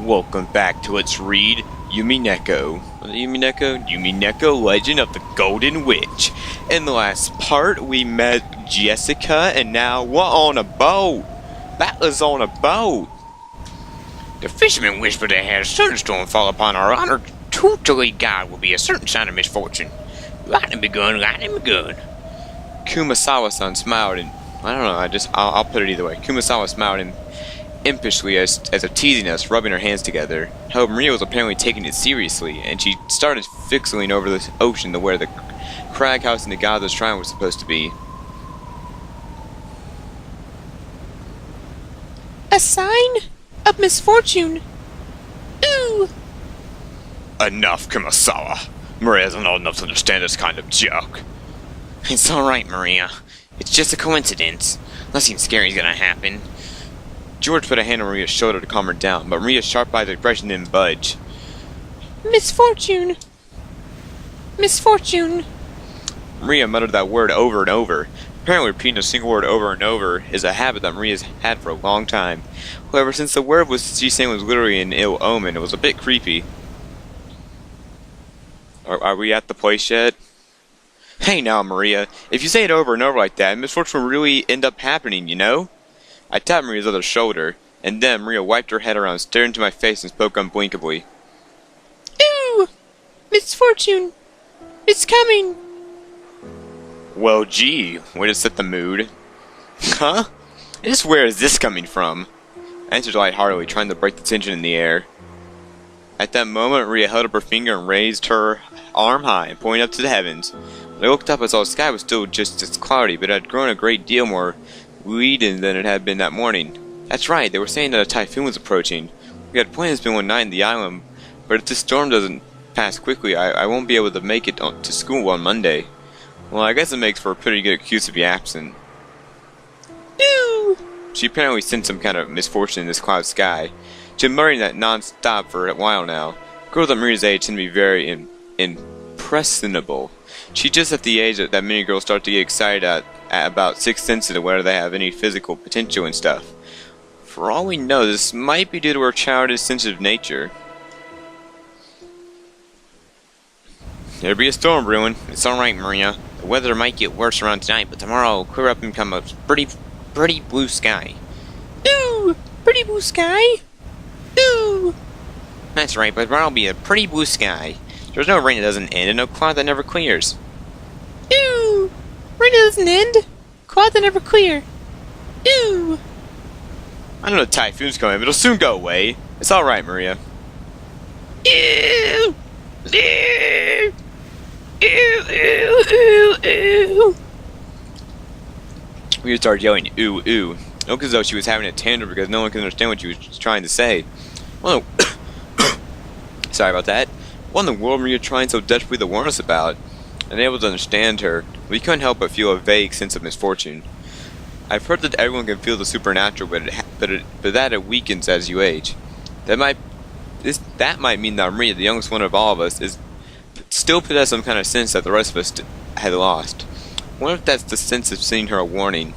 Welcome back to Let's Read Umineko. Umineko, Legend of the Golden Witch. In the last part, we met Jessica, and now we're on a boat. That was on a boat. The fishermen whispered they had a thunderstorm fall upon our honored tutelary god will be a certain sign of misfortune. Lightning begun, lightning begun. Kumasawa-san smiled, and I don't know, I'll put it either way. Kumasawa smiled and impishly as if teasing us, rubbing her hands together. However, Maria was apparently taking it seriously, and she started fixing over the ocean to where the crag house and the god's shrine was supposed to be. A sign of misfortune. Ooh! Enough, Kumasawa. Maria isn't old enough to understand this kind of joke. It's alright, Maria. It's just a coincidence. Nothing scary is gonna happen. George put a hand on Maria's shoulder to calm her down, but Maria's sharp-eyed expression didn't budge. Misfortune. Misfortune. Maria muttered that word over and over. Apparently repeating a single word over and over is a habit that Maria's had for a long time. However, since the word she's saying was literally an ill omen, it was a bit creepy. Are we at the place yet? Hey now, Maria, if you say it over and over like that, misfortune will really end up happening, you know? I tapped Maria's other shoulder, and then Maria wiped her head around, stared into my face, and spoke unblinkably. Ooh! Misfortune! It's coming! Well, gee, way to set the mood. Huh? Just where is this coming from? I answered lightheartedly, trying to break the tension in the air. At that moment, Maria held up her finger and raised her arm high and pointed up to the heavens. When I looked up, I saw the sky was still just as cloudy, but it had grown a great deal more leaden than it had been that morning. That's right, they were saying that a typhoon was approaching. We had planned to spend one night in the island, but if this storm doesn't pass quickly, I won't be able to make it to school on Monday. Well, I guess it makes for a pretty good excuse to be absent. Ooh! She apparently sensed some kind of misfortune in this cloud sky. She'd been muttering that non-stop for a while now. Girls at Maria's age tend to be very impressionable. She's just at the age that many girls start to get excited at about 6th sense to whether they have any physical potential and stuff. For all we know, this might be due to her childish sensitive nature. There'll be a storm brewing. It's alright, Maria. The weather might get worse around tonight, but tomorrow will clear up and become a pretty blue sky. Ooh! Pretty blue sky? Ooh! That's right, but tomorrow will be a pretty blue sky. There's no rain that doesn't end and no cloud that never clears. Ooh! Rain doesn't end. Cloud that never clear. Ooh! I know the typhoon's coming, but it'll soon go away. It's alright, Maria. Ooh! Ooh! Ooh! Ooh! Ooh! Maria started yelling, ooh, ooh. It looked as though she was having a tantrum because no one could understand what she was trying to say. Well, sorry about that. What in the world were you trying so desperately to warn us about? Unable to understand her, we couldn't help but feel a vague sense of misfortune. I've heard that everyone can feel the supernatural, but that it weakens as you age. That might mean that Maria, the youngest one of all of us, still possesses some kind of sense that the rest of us had lost. I wonder if that's the sense of seeing her a warning.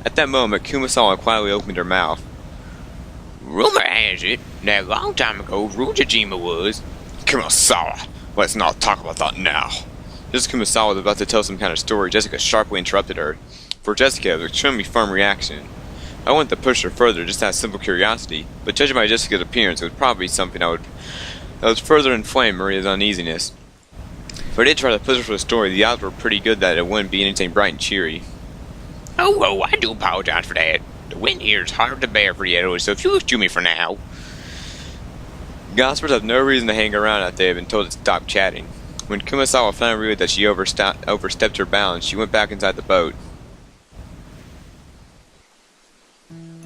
At that moment, Kumasawa quietly opened her mouth. Rumor has it that a long time ago, Rujajima was... Kumasawa, let's not talk about that now. Just as Kumasawa was about to tell some kind of story, Jessica sharply interrupted her. For Jessica, it was an extremely firm reaction. I wanted to push her further just out of simple curiosity, but judging by Jessica's appearance, it was probably something that would further inflame Maria's uneasiness. If I did try to push her for the story, the odds were pretty good that it wouldn't be anything bright and cheery. Oh, I do apologize for that. The wind here is hard to bear for the elderly, so if you excuse me for now. Gossipers have no reason to hang around after they have been told to stop chatting. When Kumasawa finally realized that she overstepped her bounds, she went back inside the boat.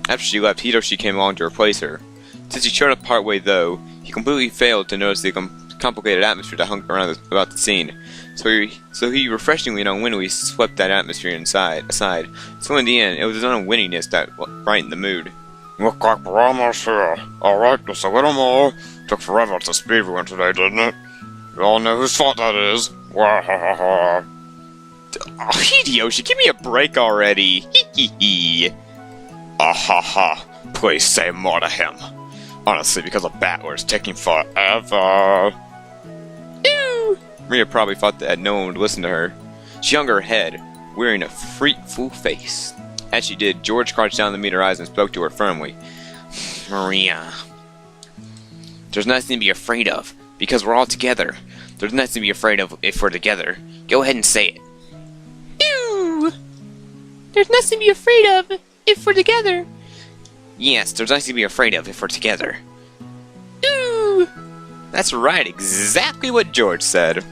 After she left, Hiroshi came along to replace her. Since he showed up partway though, he completely failed to notice the complicated atmosphere that hung around about the scene. So he refreshingly and unwittingly swept that atmosphere aside. So in the end, it was his own winniness that brightened the mood. Look like we're almost here. Alright, just a little more. Took forever to speed one today, didn't it? You all know whose fault that is. Wahahaha. Oh, Hideyoshi, give me a break already. Hee hee hee. Ahaha. Please say more to him. Honestly, because of Battler is taking forever. Ew! Maria probably thought that no one would listen to her. She hung her head, wearing a freakful face. As she did, George crouched down to meet her eyes and spoke to her firmly. Maria, there's nothing to be afraid of, because we're all together. There's nothing to be afraid of if we're together. Go ahead and say it. Ew! There's nothing to be afraid of if we're together. Yes, there's nothing to be afraid of if we're together. Ew! That's right, exactly what George said.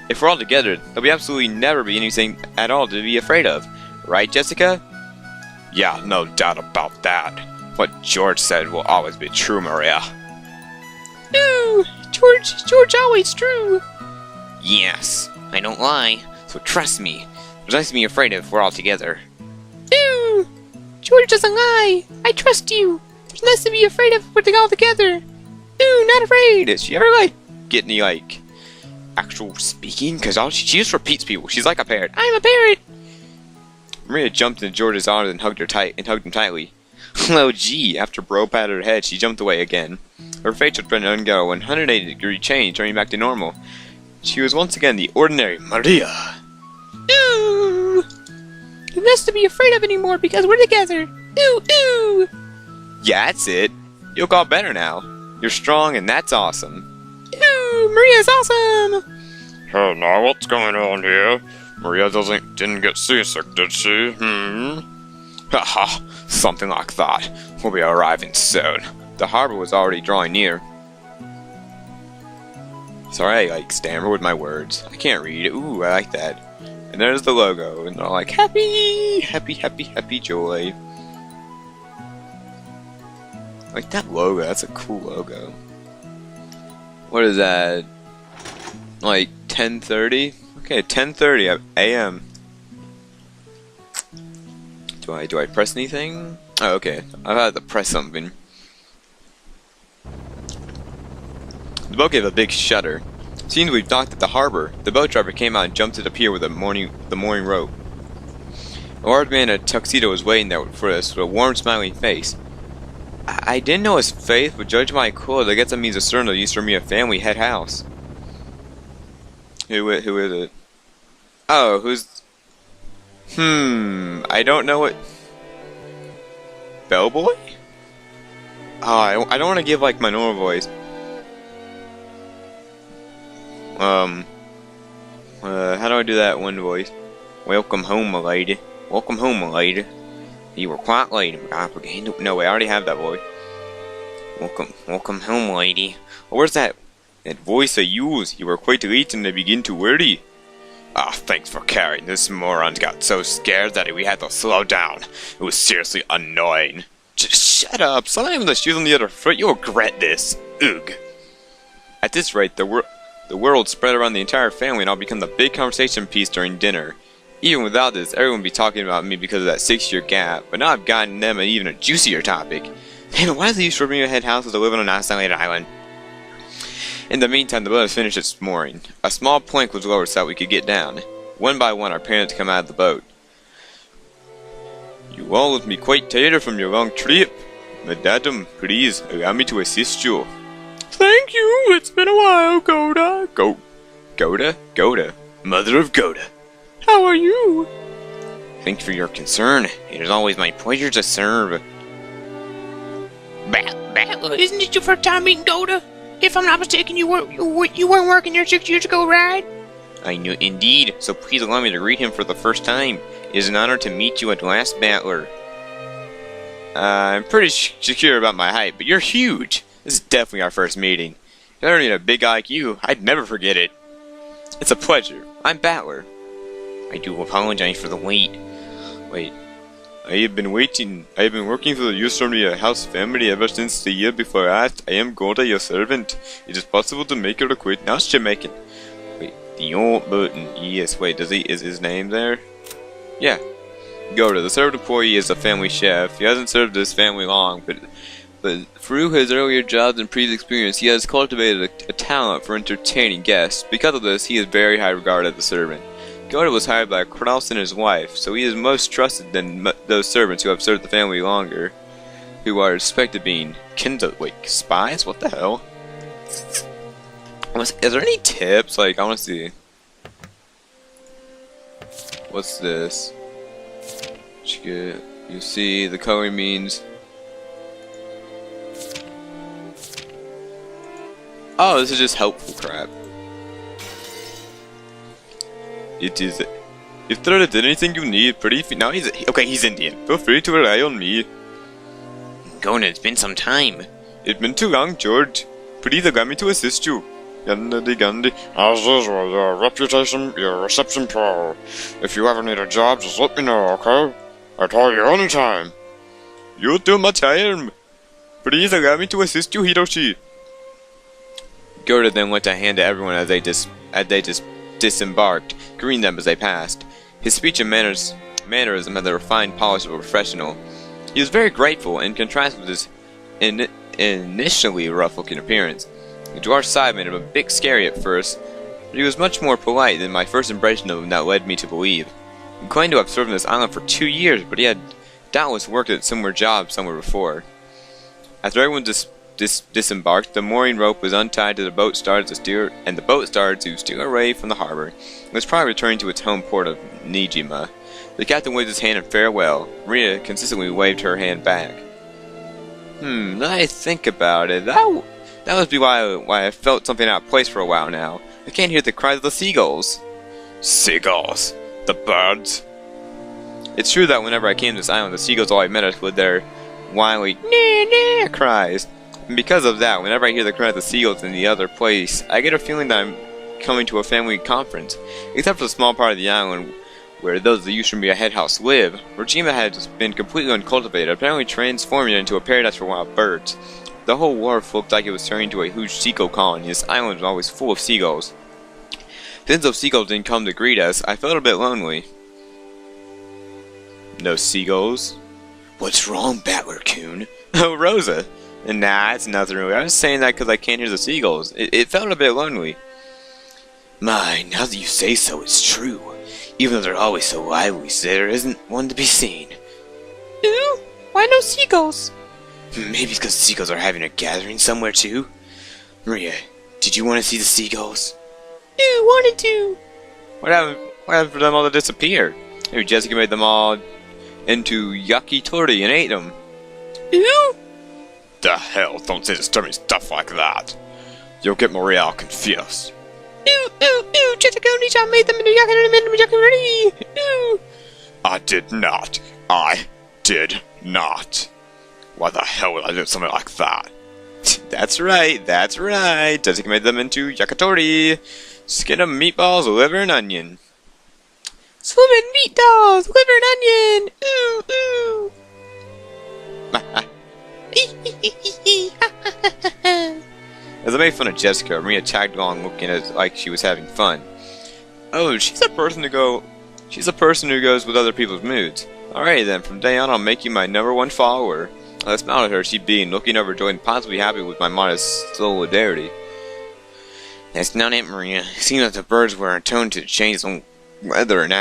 If we're all together, there'll be absolutely never be anything at all to be afraid of. Right, Jessica? Yeah, no doubt about that. What George said will always be true, Maria. Ew! George always true. Yes, I don't lie, so trust me. There's nothing to be afraid of if we're all together. Ew! George doesn't lie. I trust you. There's nothing to be afraid of if we're all together. Ew, not afraid. Did she ever, get any, actual speaking? Because she just repeats people. She's like a parrot. I'm a parrot. Maria jumped into George's arms and hugged him tightly. Oh gee, after Bro patted her head, she jumped away again. Her face had undergone a 180-degree change, turning back to normal. She was once again the ordinary Maria. Ew! There's nothing to be afraid of anymore because we're together. Ew, ew! Yeah, that's it. You look all better now. You're strong, and that's awesome. Ew! Maria's awesome! Hey, now what's going on here? Maria didn't get seasick, did she? Haha, something like that. We'll be arriving soon. The harbor was already drawing near. Sorry I stammer with my words. I can't read. Ooh, I like that. And there's the logo, and they're like, happy, happy, happy, happy joy. Like that logo, that's a cool logo. What is that? 10:30? Okay, 10:30 a.m. Do I press anything? Oh, okay. I've had to press something. The boat gave a big shudder. Seeing we've docked at the harbor, the boat driver came out and jumped to the pier with the mooring rope. A large man in a tuxedo was waiting there for us with a warm, smiling face. I didn't know his face, but judge my clothes, I guess that means a certain used for me a family head house. Who is it? Oh, who's... I don't know what... Bellboy? Oh, I don't want to give, my normal voice. How do I do that one voice? Welcome home, my lady. Welcome home, my lady. You were quite late. No, I already have that voice. Welcome home, lady. Where's that voice I use? You were quite late and I begin to worry. Ah, thanks for carrying. This moron got so scared that we had to slow down. It was seriously annoying. Just shut up. Slam even the shoes on the other foot. You'll regret this. Ugh. At this rate, the world spread around the entire family and I'll become the big conversation piece during dinner. Even without this, everyone would be talking about me because of that 6-year gap, but now I've gotten them even a juicier topic. Damn it, why does it use Robinho head houses to live on an isolated island? In the meantime, the boat has finished its mooring. A small plank was lowered so that we could get down. One by one, our parents come out of the boat. You all look me quite tired from your long trip. Madam, please, allow me to assist you. Thank you, it's been a while, Goda. Goda? Mother of Goda. How are you? Thanks for your concern. It is always my pleasure to serve. Battler, isn't it your first time meeting Goda? If I'm not mistaken, you weren't working here 6 years ago, right? I knew indeed, so please allow me to greet him for the first time. It is an honor to meet you at last, Battler. I'm pretty secure about my height, but you're huge. This is definitely our first meeting. If I ever need a big guy like you, I'd never forget it. It's a pleasure. I'm Battler. I do apologize for the wait. Wait. I have been working for the Usonia house family ever since the year before last. I am Golda, your servant. It is possible to make a request. Now it's Jamaican. Wait, the old Burton. Yes, wait, is his name there? Yeah. Golda, the servant employee is a family chef. He hasn't served his family long, but through his earlier jobs and previous experience, he has cultivated a talent for entertaining guests. Because of this, he is very high regarded as a servant. Golda was hired by Kraus and his wife, so he is most trusted than those servants who have served the family longer. who are suspected of being spies? What the hell? Is there any tips? Like, I want to see. What's this? You see, the coloring means. Oh, this is just helpful crap. It is. If there is anything you need, now he's Indian. Feel free to rely on me. Kanon, it's been some time. It's been too long, George. Please allow me to assist you. Gandhi. As usual, your reception pro. If you ever need a job, just let me know, okay? I call you anytime. You do my time. Please allow me to assist you, Hiroshi. Gerda then went to hand to everyone as they disembarked, greeting them as they passed. His speech and mannerism had the refined polish of a professional. He was very grateful, in contrast with his initially rough-looking appearance. The dwarf's side made him a bit scary at first, but he was much more polite than my first impression of him that led me to believe. He claimed to have served on this island for 2 years, but he had doubtless worked at similar jobs somewhere before. After everyone disembarked, the mooring rope was untied to the boat started to steer away from the harbor. It was probably returning to its home port of Nijima. The captain waved his hand in farewell. Maria consistently waved her hand back. Now I think about it, that must be why I felt something out of place for a while now. I can't hear the cries of the seagulls. Seagulls? The birds? It's true that whenever I came to this island, the seagulls always met us with their wily nah cries. And because of that, whenever I hear the cries of the seagulls in the other place, I get a feeling that I'm coming to a family conference. Except for the small part of the island where those that used to be a head house live, Rojima had been completely uncultivated, apparently transforming it into a paradise for wild birds. The whole wharf looked like it was turning into a huge seagull colony. This island was always full of seagulls. Since those seagulls didn't come to greet us, I felt a bit lonely. No seagulls? What's wrong, Battler-kun? Oh, Rosa! Nah, it's nothing really. I was saying that because I can't hear the seagulls. It felt a bit lonely. My, now that you say so, it's true. Even though they're always so lively, there isn't one to be seen. Ooh, why no seagulls? Maybe it's because the seagulls are having a gathering somewhere too. Maria, did you want to see the seagulls? Ooh, wanted to. What happened for them all to disappear? Maybe Jessica made them all into yakitori and ate them. Ooh. The hell, don't say disturbing stuff like that. You'll get Maria all confused. Ooh, Jessica Oni-chan made them into yakitori. Ooh. I did not. Why the hell would I do something like that? That's right. Jessica made them into yakitori. Skin of meatballs, liver, and onion. Swimming meat dolls, liver and onion. Ooh. As I made fun of Jessica, Maria tagged along looking like she was having fun. Oh, she's a person who goes with other people's moods. Alright then, from day on I'll make you my #1 follower. I smiled at her, she being, looking overjoyed and possibly happy with my modest solidarity. That's not it, Maria. It seems like the birds were attuned to change in weather and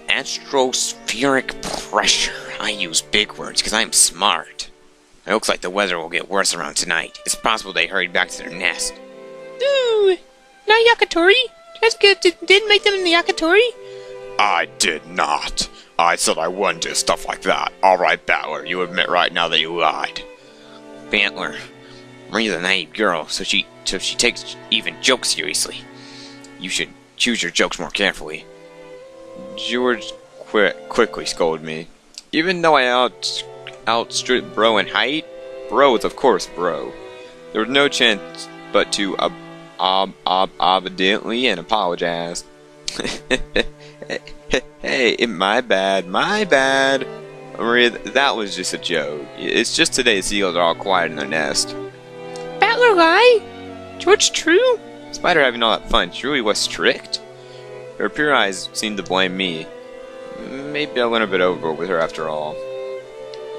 atmospheric pressure. I use big words because I'm smart. It looks like the weather will get worse around tonight. It's possible they hurried back to their nest. Ooh, not yakitori? Jessica didn't make them in the yakitori? I did not. I said I wouldn't do stuff like that. Alright, Battler, you admit right now that you lied. Battler, Maria's a naive girl, so she takes even jokes seriously. You should choose your jokes more carefully. George quickly scolded me. Even though I outstripped Bro in height, Bro was of course Bro. There was no chance but to obediently and apologize. Hey, my bad. Maria, that was just a joke. It's just today the seagulls are all quiet in their nest. Battler lie? George true? Despite her having all that fun, she really was strict. Her pure eyes seemed to blame me. Maybe I went a bit overboard with her after all.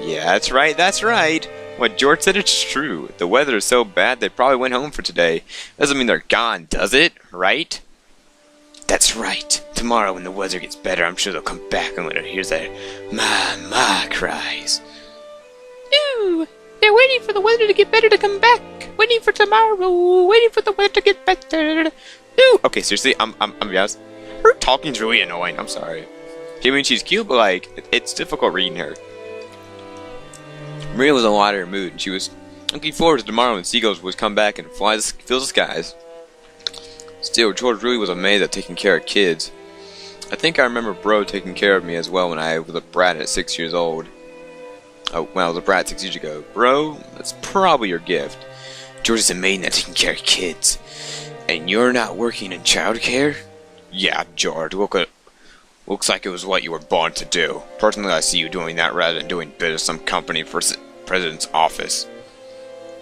Yeah, that's right. What George said is true. The weather is so bad they probably went home for today. Doesn't mean they're gone, does it? Right? That's right. Tomorrow when the weather gets better, I'm sure they'll come back and let her hear their ma cries. Ooh, they're waiting for the weather to get better to come back. Waiting for tomorrow. Waiting for the weather to get better. Ooh. Okay, seriously, I'm yes. Her talking's really annoying. I'm sorry. I mean, she's cute, but like, it's difficult reading her. Maria was in a lighter mood, and she was looking forward to tomorrow when seagulls would come back and fill the skies. Still, George really was amazed at taking care of kids. I think I remember Bro taking care of me as well when I was a brat at 6 years old. Oh, when I was a brat 6 years ago. Bro, that's probably your gift. George is amazing at taking care of kids. And you're not working in childcare? Yeah, George, looks like it was what you were born to do. Personally, I see you doing that rather than doing bit of some company for president's office.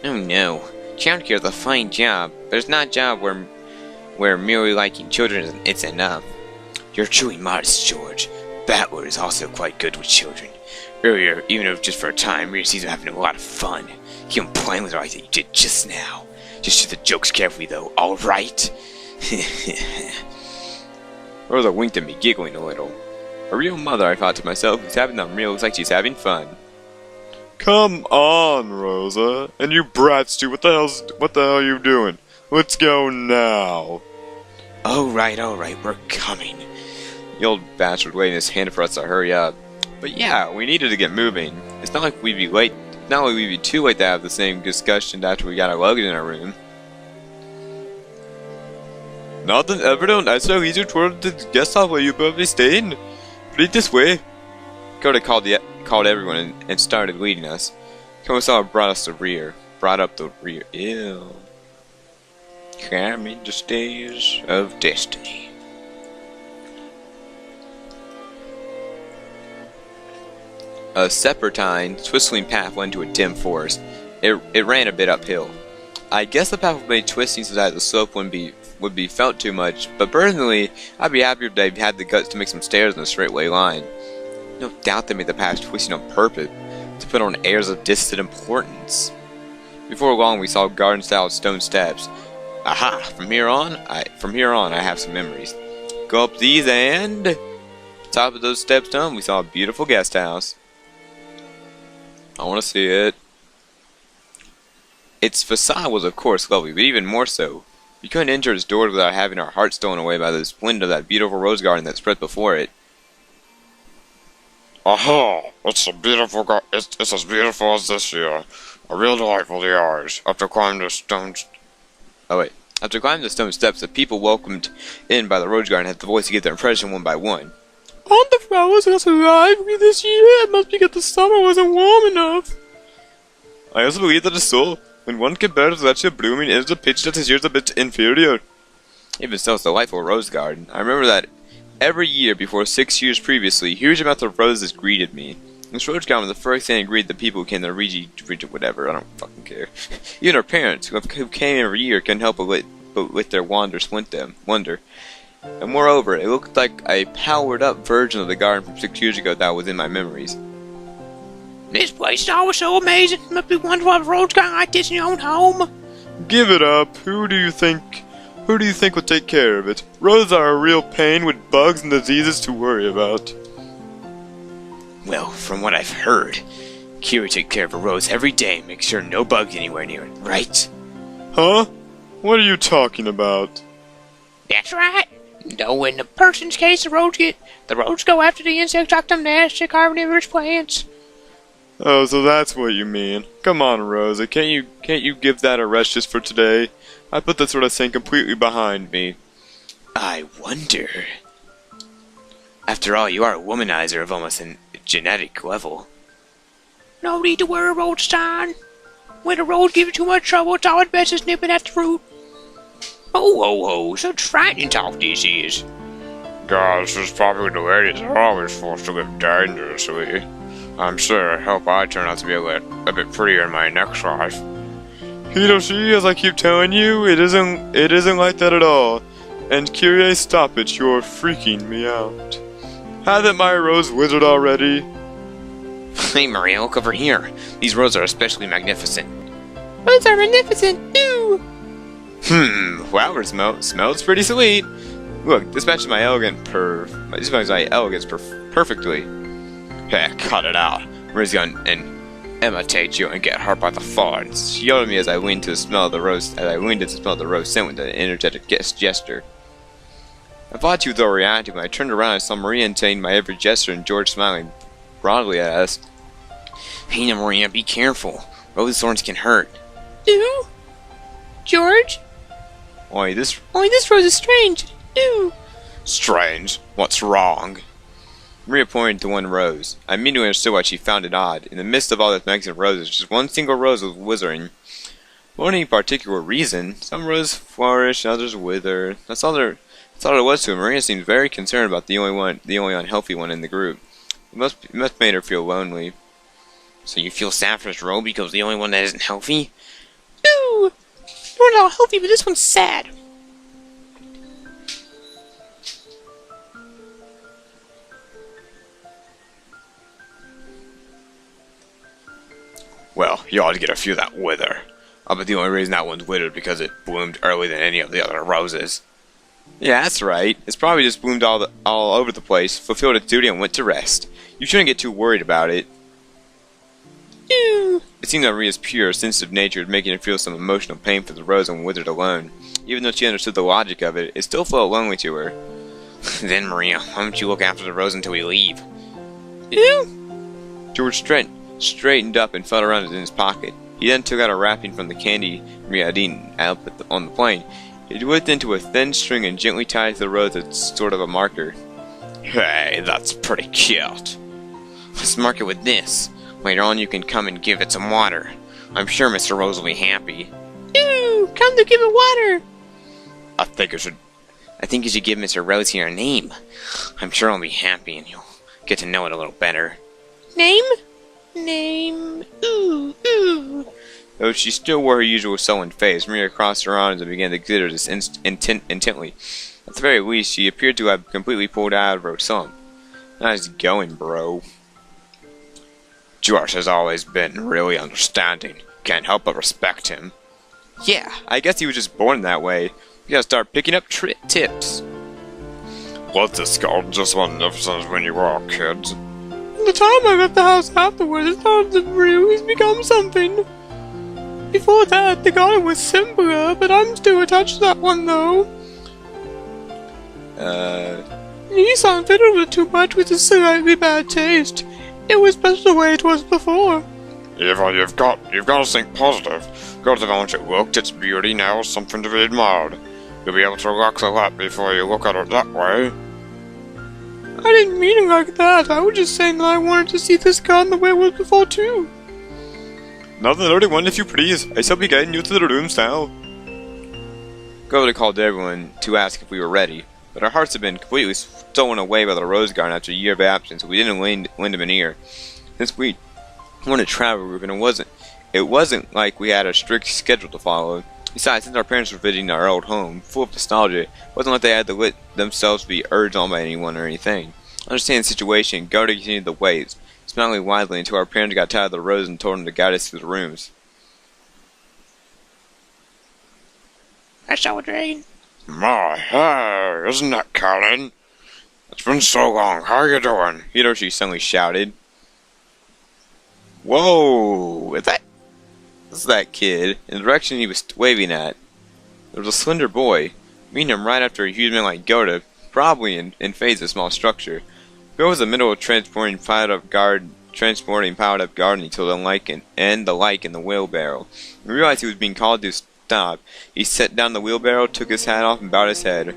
Oh no, childcare is a fine job, but it's not a job where merely liking children it's enough. You're truly modest, George. Battler is also quite good with children. Earlier, even if just for a time, Rita sees him having a lot of fun. He went playing with her like that you did just now. Just shoot the jokes carefully though, alright? Rosa winked at me, giggling a little. A real mother, I thought to myself, who's having them real looks like she's having fun. Come on, Rosa. And you brats too, what the hell are you doing? Let's go now. Alright, we're coming. The old bastard waving his hand for us to hurry up. But yeah, we needed to get moving. It's not like we'd be late. Not like we'd be too late to have the same discussion after we got our luggage in our room. Nothing ever done. I saw easier toward the guest house where you probably staying. Lead this way. Coda called everyone and started leading us. Komasawa brought up the rear. Ew. Climbing the stairs of destiny. A serpentine, twisting path led to a dim forest. It ran a bit uphill. I guess the path would be twisting so that the slope would be felt too much, but personally, I'd be happier if they had the guts to make some stairs in a straightaway line. No doubt they made the path twisting on purpose, to put on airs of distant importance. Before long, we saw garden-style stone steps. Aha! From here on, I have some memories. Go up these and... top of those steps down, we saw a beautiful guest house. I want to see it. Its facade was of course lovely, but even more so. We couldn't enter its doors without having our hearts stolen away by the splendor of that beautiful rose garden that spread before it. Aha! It's as beautiful as this year. A real delight for the eyes. After climbing the stone steps, the people welcomed in by the rose garden had the voice to give their impression one by one. Aren't the flowers less lively this year? It must be because the summer wasn't warm enough. I also believe that is so. When one compares that year blooming, it is the pitch that this year is a bit inferior. Even so, it's a delightful rose garden. I remember that every year before 6 years previously, huge amounts of roses greeted me. This rose garden was the first thing I greeted the people who came to the whatever, I don't fucking care. Even our parents, who came every year, couldn't help but with their wonder. And moreover, it looked like a powered-up version of the garden from 6 years ago that was in my memories. This place is always so amazing. It must be wonderful to have a rose garden like this in your own home. Give it up. Who do you think would take care of it? Roses are a real pain with bugs and diseases to worry about. Well, from what I've heard, Kira takes care of a rose every day and makes sure no bugs anywhere near it, right? Huh? What are you talking about? That's right. Though in the person's case, the roads go after the insects like them nasty carnivorous plants. Oh, so that's what you mean. Come on, Rosa, can't you give that a rest just for today? I put that sort of thing completely behind me. I wonder... After all, you are a womanizer of almost a genetic level. No need to worry, Roadstein. When a road gives you too much trouble, it's always best to nip it at the root. Oh, such frightening talk this is. Gosh, this is probably the ladies are always forced to live dangerously. I'm sure I hope I turn out to be a bit prettier in my next life. Hiroshi, as I keep telling you, it isn't like that at all. And Kyrie, stop it, you're freaking me out. Haven't my rose withered already? Hey Maria, look over here. These roses are especially magnificent. Roses are magnificent, ooh! Flower smells pretty sweet. Look, this matches my elegance perfectly. Heck, cut it out. Maria's gone and imitate you and get hurt by the thorns. She yelled at me as I leaned to smell the rose scent with an energetic gesture. I thought she was overreacting when I turned around and saw Maria imitating my every gesture and George smiling broadly at us. Hey now, Maria, be careful. Rose thorns can hurt. Ew. George? Oi, this rose is strange. Ew. strange. What's wrong? Maria pointed to one rose. I immediately understood why she found it odd. In the midst of all this mix of roses, just one single rose was withering. For any particular reason, some roses flourish, others wither. That's all there was to it. Maria seemed very concerned about the only unhealthy one in the group. It must have made her feel lonely. So you feel sad for this rose because the only one that isn't healthy? Ew. They're not all healthy, but this one's sad. Well, you ought to get a few of that wither. I'll bet the only reason that one's withered because it bloomed earlier than any of the other roses. Yeah, that's right. It's probably just bloomed all over the place, fulfilled its duty, and went to rest. You shouldn't get too worried about it. Ew. It seemed that Maria's pure, sensitive nature was making her feel some emotional pain for the rose and withered alone. Even though she understood the logic of it, it still felt lonely to her. Then, Maria, why don't you look after the rose until we leave? Ew. George straightened up and felt around in his pocket. He then took out a wrapping from the candy Maria had eaten on the plane. He whipped into a thin string and gently tied it to the rose as sort of a marker. Hey, that's pretty cute. Let's mark it with this. Later on you can come and give it some water. I'm sure Mr. Rose will be happy. Ew, come to give it water. I think you should give Mr. Rose here a name. I'm sure he'll be happy and you'll get to know it a little better. Name? Name. Ooh, ooh. Though she still wore her usual sullen face, Maria crossed her arms and began to consider this intently. At the very least, she appeared to have completely pulled out of her slump. Nice going, bro. George has always been really understanding. Can't help but respect him. Yeah, I guess he was just born that way. You gotta start picking up tips. What's this called? Just magnificent when you were all kids. The time I left the house afterwards, it started to really become something. Before that, the garden was simpler, but I'm still attached to that one, though. Nissan fiddled with it too much with a slightly bad taste. It was better the way it was before. Eva, you've got to think positive. Got to want it looked, its beauty now is something to be admired. You'll be able to relax a lot before you look at it that way. I didn't mean it like that. I was just saying that I wanted to see this garden the way it was before, too. Now then, everyone, if you please, I shall be guiding you to the rooms now. Governor called everyone to ask if we were ready, but our hearts had been completely stolen away by the rose garden after a year of absence, so we didn't lend him an ear. Since we wanted to travel, it wasn't like we had a strict schedule to follow. Besides, since our parents were visiting our old home, full of nostalgia, it wasn't like they had to let themselves be urged on by anyone or anything. Understanding the situation, Garda continued the ways, smiling widely until our parents got tired of the rose and told him to guide us through the rooms. I saw a dragon. My, hey, isn't that Kanon? It's been so long, how you doing? Hiroshi suddenly shouted. Whoa! That's that kid, in the direction he was waving at. There was a slender boy, meeting him right after a huge man like Goda, probably in phase of small structure. Bill was in the middle of transporting piled up garden until the like in the wheelbarrow. When he realized he was being called to stop, he set down the wheelbarrow, took his hat off, and bowed his head.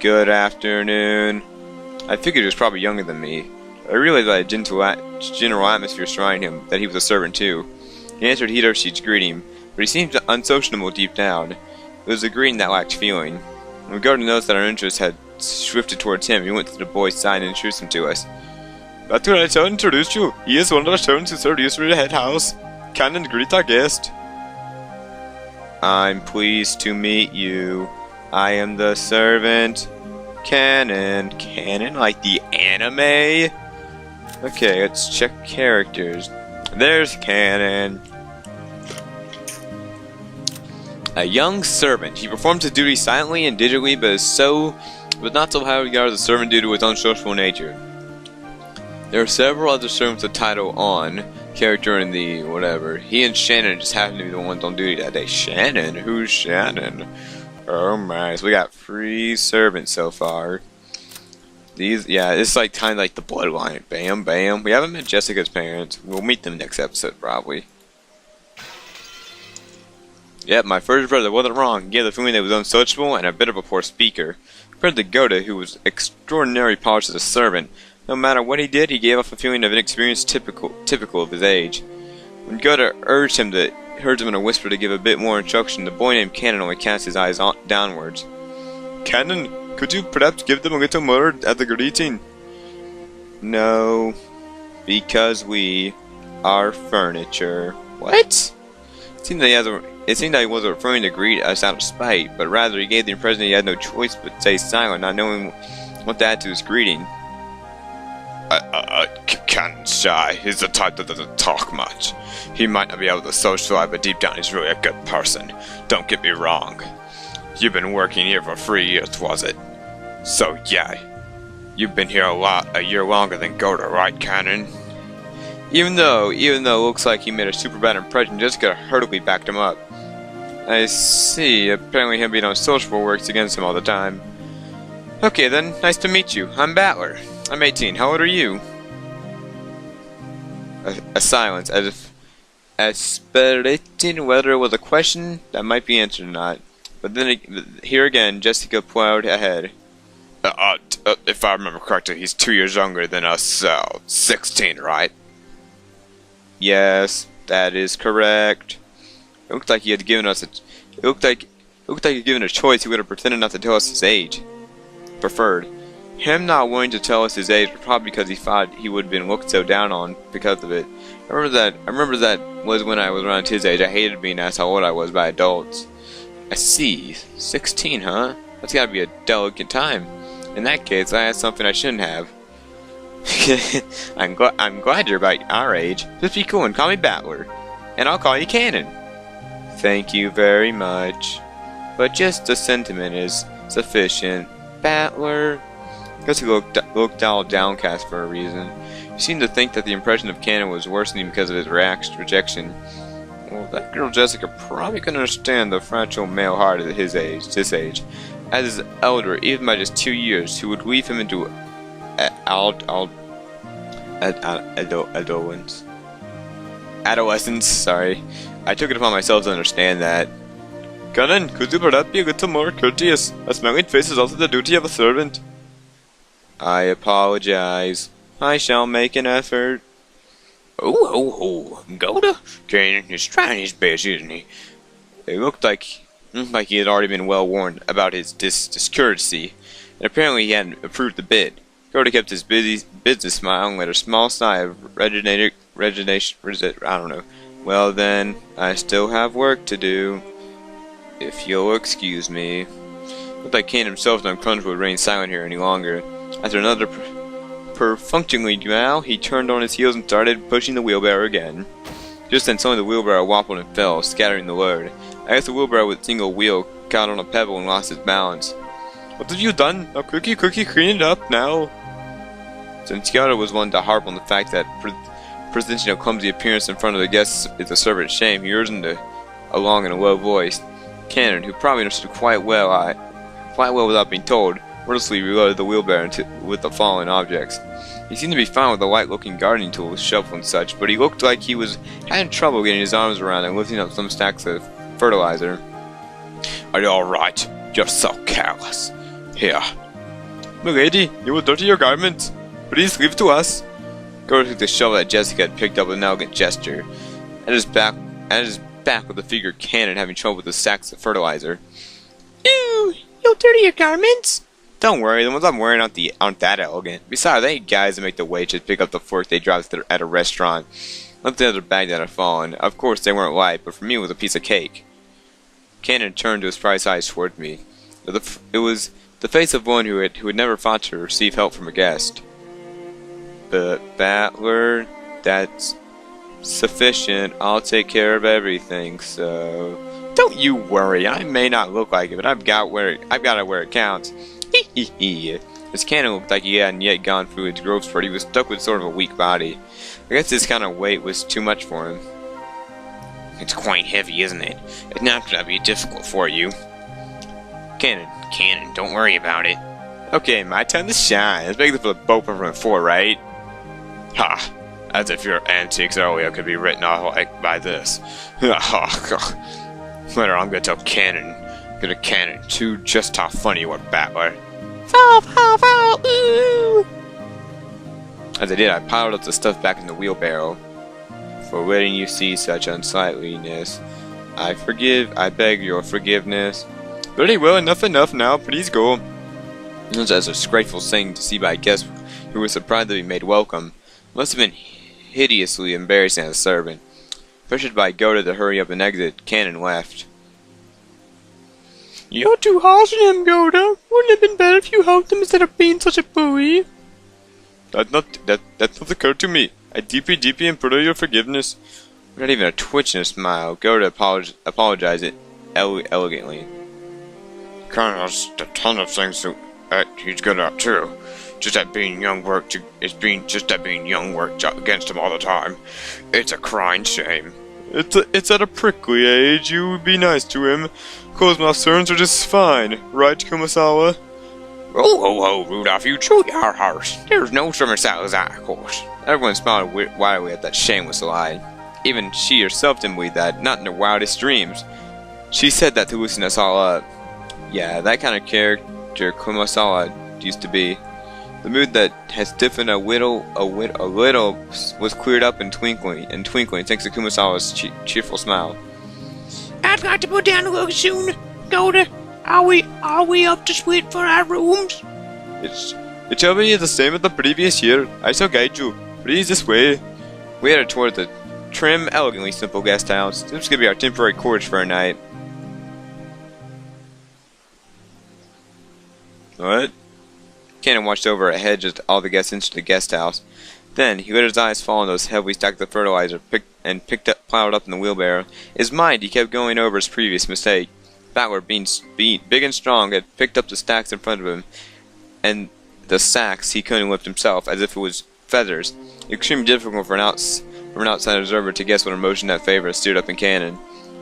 Good afternoon. I figured he was probably younger than me. I realized by the general atmosphere surrounding him that he was a servant too. He answered Hiroshi's greeting, but he seemed unsociable deep down. It was a greeting that lacked feeling. When Gordon noticed that our interest had shifted towards him, he went to the boy's side and introduced him to us. That's what I shall introduce you. He is one of our servants who served usually the head house. Kanon, greet our guest. I'm pleased to meet you. I am the servant. Kanon. Kanon like the anime? Okay, let's check characters. There's Kanon. A young servant. He performs his duty silently and digitally, but not so highly regarded as a servant due to his unsociable nature. There are several other servants with title on, character in the whatever. He and Shannon just happen to be the ones on duty that day. Shannon? Who's Shannon? Oh my, so we got 3 servants so far. These, yeah, it's like kind of like the bloodline. Bam, bam. We haven't met Jessica's parents. We'll meet them next episode, probably. Yep, my first brother wasn't wrong. He gave the feeling that he was unsociable and a bit of a poor speaker. Compared to Goda, who was extraordinarily polished as a servant, no matter what he did, he gave off a feeling of inexperience typical of his age. When Goda urged him in a whisper to give a bit more instruction, the boy named Kanon only cast his eyes downwards. Kanon, could you perhaps give them a little more at the greeting? No, because we are furniture. What? It seemed that he wasn't referring to greet us out of spite, but rather he gave the impression that he had no choice but to stay silent, not knowing what to add to his greeting. Kanon's shy. He's the type that doesn't talk much. He might not be able to socialize, but deep down he's really a good person. Don't get me wrong. You've been working here for 3 years, was it? So yeah, you've been here a year longer than Goda, right, Kanon? Even though it looks like he made a super bad impression, Jessica heartily backed him up. I see. Apparently him being unsociable works against him all the time. Okay then, nice to meet you. I'm Battler. I'm 18. How old are you? A silence, as if speculating whether it was a question that might be answered or not. But then here again, Jessica plowed ahead. If I remember correctly, he's 2 years younger than us, so 16, right? Yes, that is correct. It looked like he had given us a choice. He would have pretended not to tell us his age. Preferred. Him not wanting to tell us his age was probably because he thought he would have been looked so down on because of it. I remember that was when I was around his age. I hated being asked how old I was by adults. I see. 16, huh? That's gotta be a delicate time. In that case, I had something I shouldn't have. I'm glad you're about our age. Just be cool and call me Battler. And I'll call you Kanon. Thank you very much. But just the sentiment is sufficient. Battler. Guess he looked all downcast for a reason. He seemed to think that the impression of Kanon was worsening because of his rejection. Well, that girl Jessica probably couldn't understand the fragile male heart at this age. As his elder, even by just 2 years, who would weave him into adolescence. Sorry, I took it upon myself to understand that. Kanon, could you perhaps be a little more courteous? A smiling face is also the duty of a servant. I apologize. I shall make an effort. Oh, Goda? Kanon is trying his best, isn't he? It looked like he had already been well warned about his discourtesy, and apparently he hadn't approved the bid. Goda kept his business smile and let a small sigh of resignation. I don't know. Well then, I still have work to do. If you'll excuse me. Looked like Kane himself and Crunch would reign silent here any longer. After another perfunctory growl, he turned on his heels and started pushing the wheelbarrow again. Just then suddenly the wheelbarrow wobbled and fell, scattering the load. I guess the wheelbarrow with a single wheel caught on a pebble and lost its balance. What have you done? Now Cookie, clean it up now. Since Yoda was one to harp on the fact that presenting a clumsy appearance in front of the guests is a servant's shame, he urged him along in a low voice. Kanon, who probably understood quite well without being told, wordlessly reloaded the wheelbarrow with the fallen objects. He seemed to be fine with the light-looking gardening tools, shovel and such, but he looked like he was having trouble getting his arms around and lifting up some stacks of fertilizer. Are you alright? You're so careless. Here. Milady, you will dirty your garments. Please leave it to us. Goda took the shovel that Jessica had picked up with an elegant gesture. At his back with the figure Kanon having trouble with the sacks of fertilizer. Ew, you'll dirty your garments? Don't worry, the ones I'm wearing aren't that elegant. Besides, they ain't guys that make the waitress pick up the fork they drop at a restaurant. Left the other bag that had fallen. Of course, they weren't light, but for me it was a piece of cake. Kanon turned to his surprised eyes toward me. It was the face of one who had never thought to receive help from a guest. But Battler, that's sufficient. I'll take care of everything, so don't you worry. I may not look like it, but I've got to where it counts. Hee. His Kanon looked like he hadn't yet gone through his growth spurt. He was stuck with sort of a weak body. I guess this kind of weight was too much for him. It's quite heavy, isn't it? It's not gonna be difficult for you. Kanon, don't worry about it. Okay, my time to shine. Let's make this for the boat from 4, right? Ha! As if your antics earlier could be written off like by this. Later, I'm gonna tell Kanon. Gonna Kanon too just how funny you are, Battler. Foul, foul, foul, ooh! As I did, I piled up the stuff back in the wheelbarrow. For letting you see such unsightliness. I beg your forgiveness. Very well, enough now, please go. It was as a disgraceful thing to see by guests who were surprised to be made welcome. Must have been hideously embarrassing as a servant. Pressured by Goda to hurry up and exit, Kanon left. You're too harsh on him, Goda. Wouldn't it have been better if you helped him instead of being such a bully? That's not occurred to me. I deeply implore your forgiveness. Not even a twitch and a smile. Goda apologized elegantly. Kanon has a ton of things that he's good at too. Just that being young worked against him all the time. It's a crying shame. It's at a prickly age. You would be nice to him. Closed mouth servants are just fine, right, Kumasawa? Oh ho ho, Rudolph, you truly are harsh. There's no summer salad, of course. Everyone smiled widely at that shameless lie. Even she herself didn't believe that, not in her wildest dreams. She said that to loosen us all up. Yeah, that kind of character Kumasawa used to be. The mood that has stiffened a little was cleared up in twinkling thanks to Kumasawa's cheerful smile. I've got to put down the luggage soon. Goda, are we up to split for our rooms? It shall be the same as the previous year. I shall guide you. Please, this way. We headed toward the trim, elegantly simple guest house. This is going to be our temporary quarters for a night. What? Kanon watched over ahead as all the guests entered the guest house. Then he let his eyes fall on those heavily stacked of fertilizer piled up in the wheelbarrow. In his mind, he kept going over his previous mistake. Battler, being big and strong, had picked up the stacks in front of him, and the sacks he couldn't lift himself, as if it was feathers. Extremely difficult for an outside observer to guess what emotion that favor stirred up in Kanon.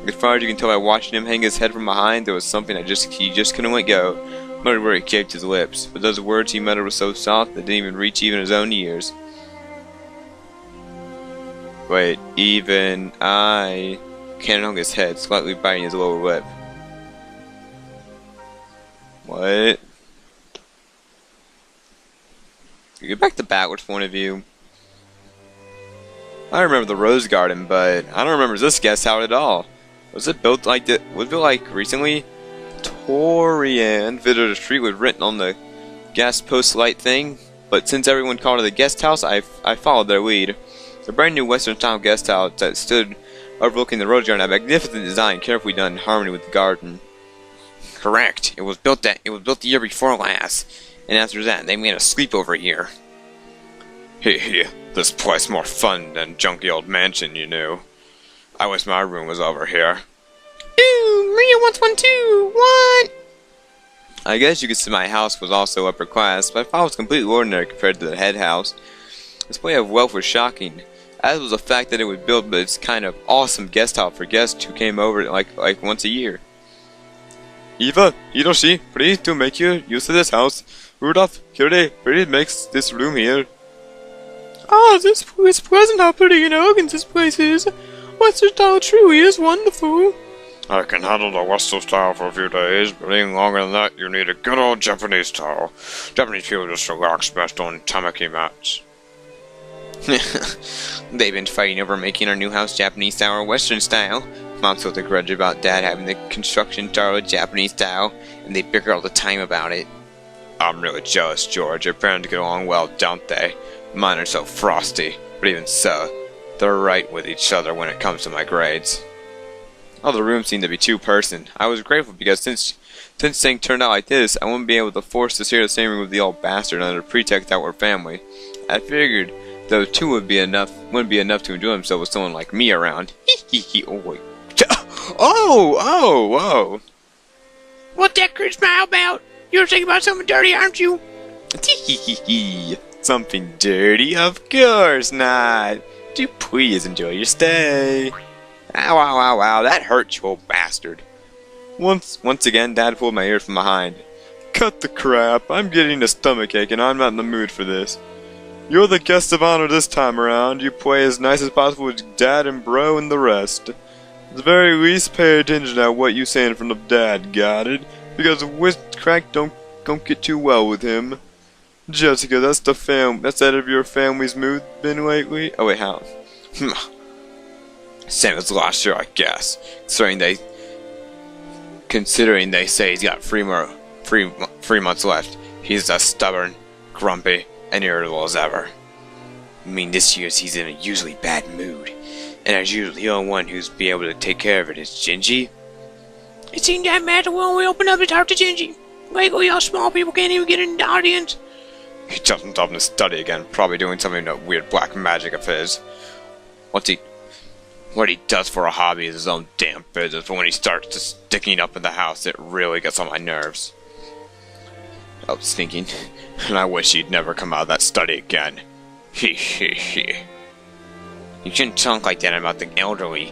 As far as you can tell by watching him hang his head from behind, there was something he just couldn't let go. Muttered where he caved his lips, but those words he muttered were so soft that they didn't even reach even his own ears. Wait, even I... Kanon hung his head, slightly biting his lower lip. What? Get back to Battler's point of view. I remember the Rose Garden, but I don't remember this guest house at all. Was it built like recently? Torian visited a street with written on the gas post light thing, but since everyone called it a guest house, I followed their lead. The brand new Western style guest house that stood overlooking the Rose Garden had magnificent design, carefully done in harmony with the garden. Correct. It was built the year before last, and after that they made a sleepover here. Heh, this place more fun than junky old mansion, you know. I wish my room was over here. Ooh, Maria wants one too. What? I guess you could say my house was also upper class, but I thought it was completely ordinary compared to the head house. The display of wealth was shocking, as was the fact that it was built by this kind of awesome guest house for guests who came over like once a year. Eva, Hiroshi, please do make use of this house. Rudolph, Kyrie, please make this room here. Ah, this is pleasant how pretty and elegant this place is. Western style truly is wonderful. I can handle the Western style for a few days, but any longer than that, you need a good old Japanese style. Japanese people just relax best on tamaki mats. They've been fighting over making our new house Japanese style or Western style. Mom felt a grudge about Dad having the construction style of Japanese style, and they bicker all the time about it. I'm really jealous, George. Your parents get along well, don't they? Mine are so frosty, but even so, they're right with each other when it comes to my grades. All the rooms seemed to be two-person. I was grateful because since things turned out like this, I wouldn't be able to force to share the same room with the old bastard under the pretext that we're family. I figured those two wouldn't be enough to enjoy himself with someone like me around. Oh! What's that crit smile about? You're thinking about something dirty, aren't you? Tee-hee-hee-hee. Something dirty? Of course not. Do please enjoy your stay. Ow, ow, ow, ow, that hurt, you old bastard. Once again, Dad pulled my ear from behind. Cut the crap. I'm getting a stomachache and I'm not in the mood for this. You're the guest of honor this time around. You play as nice as possible with Dad and Bro and the rest. At the very least, pay attention to what you say in front of Dad, got it? Because witchcraft don't get too well with him. Jessica, that's that of your family's mood been lately? Oh wait, how? Same as last year, I guess. Considering they say he's got 3 months left, he's as stubborn, grumpy, and irritable as ever. I mean, this year he's in a usually bad mood, and as usual, the only one who's be able to take care of it is Gingy. It seemed that matter when we opened up to talk to Gingy. Lately, us small people can't even get in the audience. He jumped up in his study again, probably doing something that weird black magic of his. What he does for a hobby is his own damn business, but when he starts just sticking up in the house, it really gets on my nerves. I was thinking, and I wish he'd never come out of that study again. He. You shouldn't talk like that about the elderly.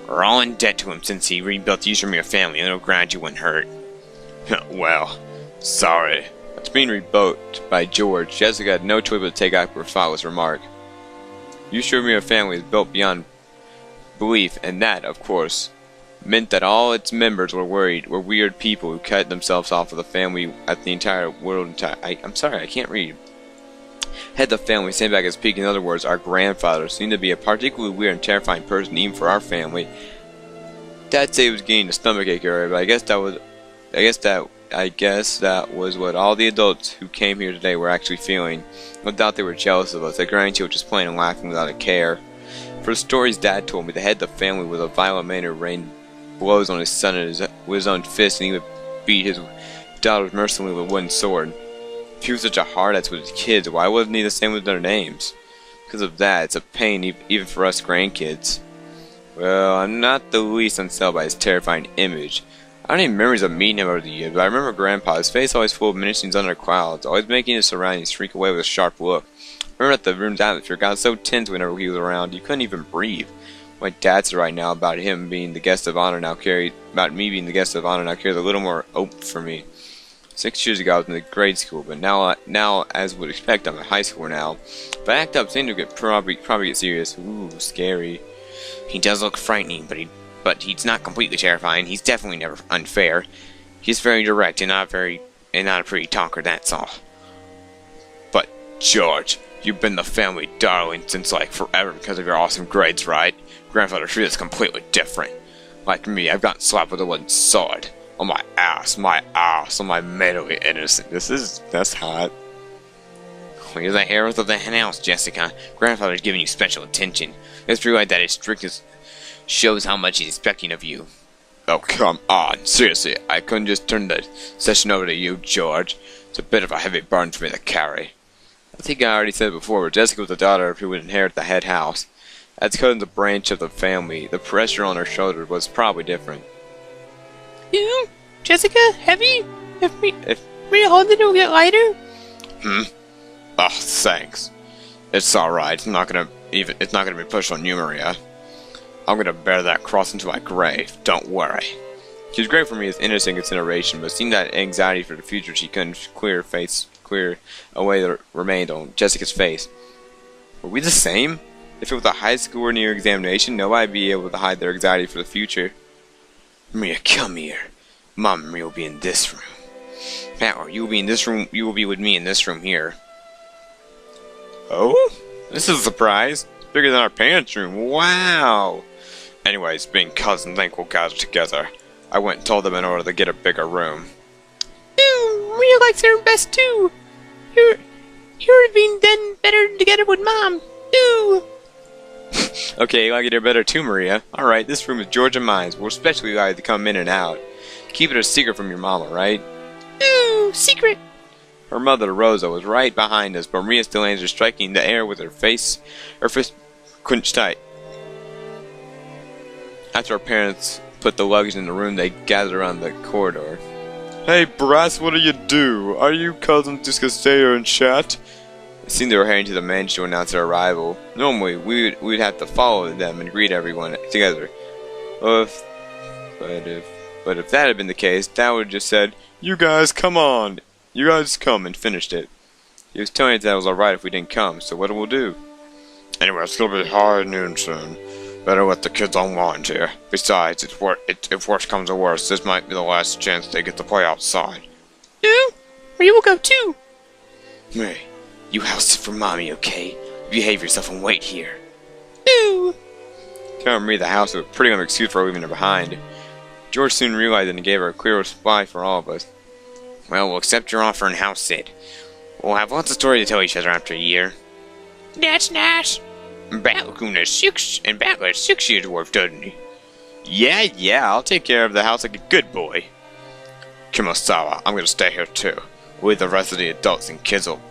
We're all in debt to him since he rebuilt the Eastern family, and it'll grind you wouldn't hurt. Well, sorry. It's being rebuilt by George. Jessica had no choice but to take out her father's remark. You showed me a family is built beyond belief, and that, of course, meant that all its members were weird people who cut themselves off of the family at the entire world. I'm sorry, I can't read. Had the family sent back as peak. In other words, our grandfather seemed to be a particularly weird and terrifying person even for our family. Dad said he was getting a stomachache area, but I guess that was what all the adults who came here today were actually feeling. No doubt they were jealous of us. The grandchildren just playing and laughing without a care. For the stories Dad told me, the head of the family with a violent manner rained blows on his son with his own fist, and he would beat his daughters mercilessly with a wooden sword. If he was such a hard-ass with his kids, why wasn't he the same with their names? Because of that, it's a pain even for us grandkids. Well, I'm not the least unsettled by his terrifying image. I don't have memories of meeting him over the years, but I remember Grandpa, his face always full of menacings under clouds, always making his surroundings shrink away with a sharp look. I remember that the room's atmosphere got so tense whenever he was around, you couldn't even breathe. My dad said right now about him being the guest of honor now carries a little more hope for me. 6 years ago I was in the grade school, but now as would expect, I'm in high school now. If I act up, things will probably get serious. Ooh, scary. He does look frightening, but he's not completely terrifying. He's definitely never unfair. He's very direct and not a pretty talker, that's all. But George, you've been the family darling since like forever because of your awesome grades, right? Grandfather Tree is completely different. Like me, I've gotten slapped with a wooden sword. On my ass, on my mentally innocent. That's hot. Well, you're the heiress of the hen house, Jessica. Grandfather's giving you special attention. It's true that his strictness shows how much he's expecting of you. Oh, come on. Seriously, I couldn't just turn the session over to you, George. It's a bit of a heavy burden for me to carry. I think I already said before, but Jessica was the daughter who would inherit the head house. As cousin's a branch of the family, the pressure on her shoulders was probably different. Jessica, heavy? If we hold it, it'll get lighter? Oh, thanks. It's alright. It's not gonna be pushed on you, Maria. I'm gonna bear that cross into my grave. Don't worry. She was great for me as innocent consideration, but seeing that anxiety for the future, she couldn't clear away that remained on Jessica's face. Were we the same? If it was a high school or near examination, nobody'd be able to hide their anxiety for the future. Maria, come here. Mom and Maria will be in this room. Pat, or you will be in this room. You will be with me in this room here. Oh? This is a surprise. It's bigger than our parents' room. Wow. Anyways, being cousins, think we'll gather together. I went and told them in order to get a bigger room. Maria likes her best too. You're being done better together with Mom. Okay, I like it here better too, Maria. Alright, this room is George and mine. We're especially allowed to come in and out. Keep it a secret from your mama, right? Secret. Her mother, Rosa, was right behind us, but Maria still answered, striking the air with her fist clenched tight. After our parents put the luggage in the room, they gathered around the corridor. Hey, Brass, what do you do? Are you cousins just gonna stay here and chat? It seemed they were heading to the mansion to announce their arrival. Normally, we'd have to follow them and greet everyone together. But if that had been the case, Dad would have just said, You guys, come on. "You guys come," and finished it. He was telling us that it was alright if we didn't come, so what we'll do? Anyway, it's gonna be high noon soon. Better let the kids unwind here. Besides, if worse comes to worse, this might be the last chance they get to play outside. No, Maria will go too. Hey, you house sit for mommy, okay? Behave yourself and wait here. No. Telling Maria the house was a pretty good excuse for leaving her behind. George soon realized it and gave her a clear reply for all of us. Well, we'll accept your offer and house sit. We'll have lots of stories to tell each other after a year. That's nice. Batlacoon is 6 years worth, doesn't he? Yeah, I'll take care of the house like a good boy. Kumasawa, I'm gonna stay here too. With the rest of the adults and kids will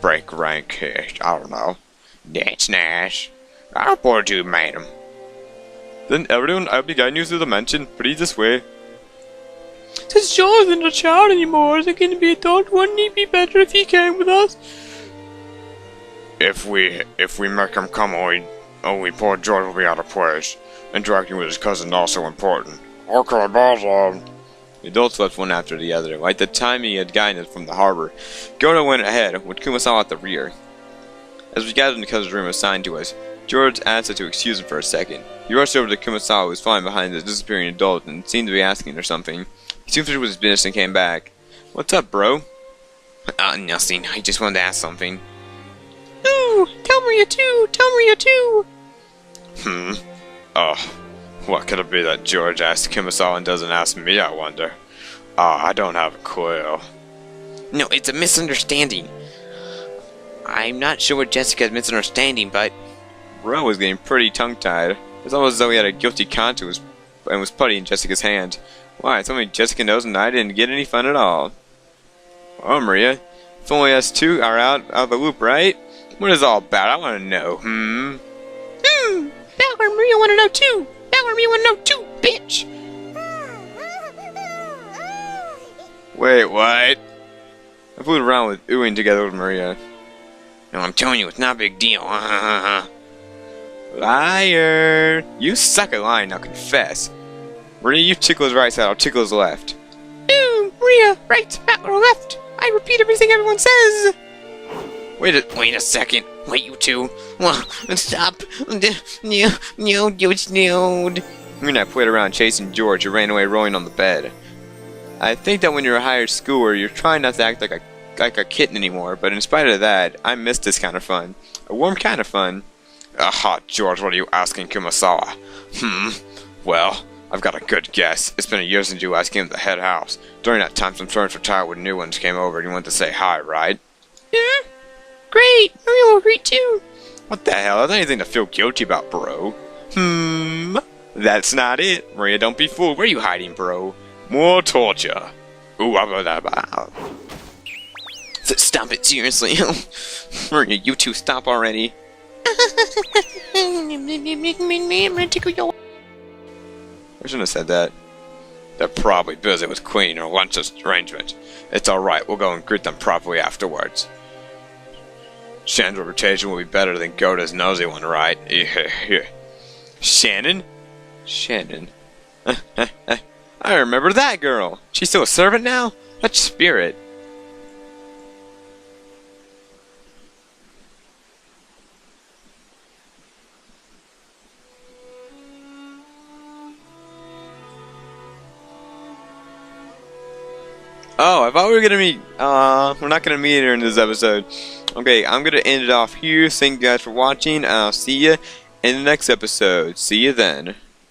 break rank here. I don't know. That's nice. I'll report to you, madam. Then everyone, I'll be guiding you through the mansion. Please this way. Since Joe isn't a child anymore, is it going to be adult? Wouldn't it be better if he came with us? If we make him come, only poor George will be out of place. Interacting with his cousin is also important. Okay, boss. The adults left one after the other. Like the time he had guided us from the harbor, Goto went ahead, with Kumasawa at the rear. As we gathered in the cousin's room assigned to us, George asked us to excuse him for a second. He rushed over to Kumasawa, who was flying behind the disappearing adult, and seemed to be asking her something. He soon finished with his business and came back. What's up, bro? Nothing. I just wanted to ask something. Ooh, tell Maria too. What could it be that George asked Kumasawa and doesn't ask me, I wonder? I don't have a clue. No, it's a misunderstanding. I'm not sure what Jessica's misunderstanding, but Ro was getting pretty tongue-tied. It's almost as though he had a guilty conscience and was putty in Jessica's hand. Why, it's only Jessica knows and I didn't get any fun at all. Oh, Maria, if only us two are out of the loop, right? What is it all about? I want to know, Bella and Maria want to know too. Bitch. Wait, what? I fooled around with oohing together with Maria. No, I'm telling you, it's not a big deal. Liar! You suck at lying, now confess. Maria, you tickle his right side, I'll tickle his left. Ooh, Maria, right, back or left. I repeat everything everyone says. Wait a second. Wait, you two. Stop. No, you snowed. We're not played around chasing George, who ran away rolling on the bed. I think that when you're a higher schooler, you're trying not to act like a kitten anymore, but in spite of that, I miss this kind of fun. A warm kind of fun. Aha, George, what are you asking Kumasawa? Well, I've got a good guess. It's been a year since you last came to the head house. During that time, some servants retired when new ones came over and you went to say hi, right? Yeah? Great! Maria will greet too. What the hell? That's anything to feel guilty about, bro. That's not it. Maria, don't be fooled. Where are you hiding, bro? More torture. Ooh, stop it, seriously. Maria, you two stop already. I shouldn't have said that. They're probably busy with cleaning or lunch arrangement. It's alright, we'll go and greet them properly afterwards. Shannon's reputation will be better than Gota's nosy one, right? Shannon? Shannon? I remember that girl. She's still a servant now? That's spirit. Oh, I thought we were gonna meet. We're not gonna meet her in this episode. Okay, I'm gonna end it off here. Thank you guys for watching. I'll see you in the next episode. See you then.